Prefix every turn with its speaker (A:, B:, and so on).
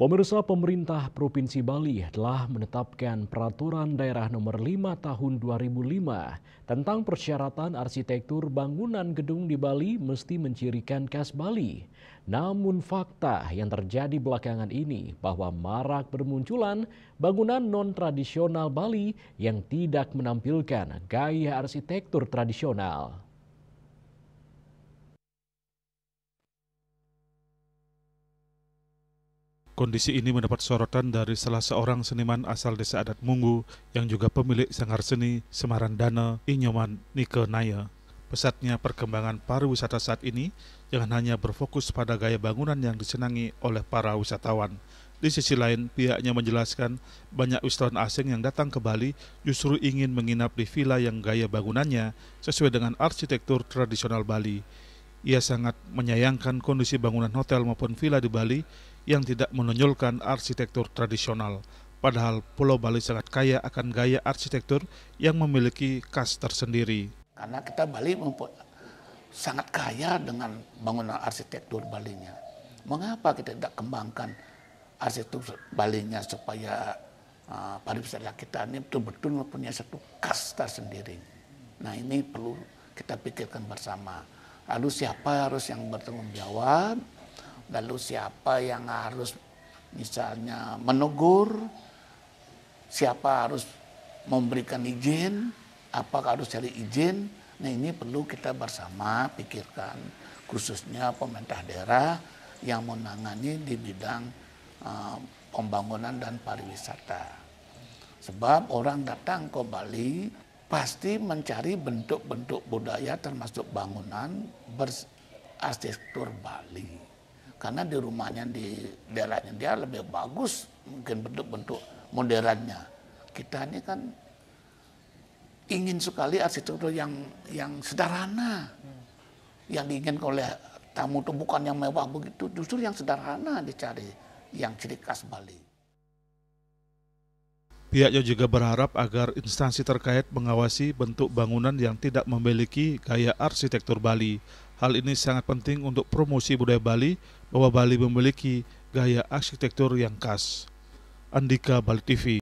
A: Pemirsa, pemerintah Provinsi Bali telah menetapkan Peraturan Daerah Nomor 5 Tahun 2005 tentang persyaratan arsitektur bangunan gedung di Bali mesti mencirikan khas Bali. Namun fakta yang terjadi belakangan ini bahwa marak bermunculan bangunan non-tradisional Bali yang tidak menampilkan gaya arsitektur tradisional.
B: Kondisi ini mendapat sorotan dari salah seorang seniman asal desa adat Munggu yang juga pemilik sanggar seni Semarandana Inyoman Nike Naya. Pesatnya perkembangan pariwisata saat ini jangan hanya berfokus pada gaya bangunan yang disenangi oleh para wisatawan. Di sisi lain, pihaknya menjelaskan banyak wisatawan asing yang datang ke Bali justru ingin menginap di villa yang gaya bangunannya sesuai dengan arsitektur tradisional Bali. Ia sangat menyayangkan kondisi bangunan hotel maupun villa di Bali yang tidak menonjolkan arsitektur tradisional. Padahal Pulau Bali sangat kaya akan gaya arsitektur yang memiliki khas tersendiri.
C: Karena kita Bali sangat kaya dengan bangunan arsitektur Balinya. Mengapa kita tidak kembangkan arsitektur Balinya supaya pariwisata kita ini betul-betul mempunyai satu khas tersendiri. Nah, ini perlu kita pikirkan bersama. Lalu siapa harus yang bertanggung jawab? Lalu siapa yang harus misalnya menegur, siapa harus memberikan izin, apakah harus cari izin. Nah, ini perlu kita bersama pikirkan, khususnya pemerintah daerah yang menangani di bidang pembangunan dan pariwisata. Sebab orang datang ke Bali pasti mencari bentuk-bentuk budaya termasuk bangunan berarsitektur Bali. Karena di rumahnya, di daerahnya dia lebih bagus mungkin bentuk-bentuk modernnya. Kita ini kan ingin sekali arsitektur yang sederhana. Yang diinginkan oleh tamu itu bukan yang mewah begitu, justru yang sederhana dicari, yang ciri khas Bali.
B: Pihaknya juga berharap agar instansi terkait mengawasi bentuk bangunan yang tidak memiliki gaya arsitektur Bali. Hal ini sangat penting untuk promosi budaya Bali, bahwa Bali memiliki gaya arsitektur yang khas. Andika, Bali TV.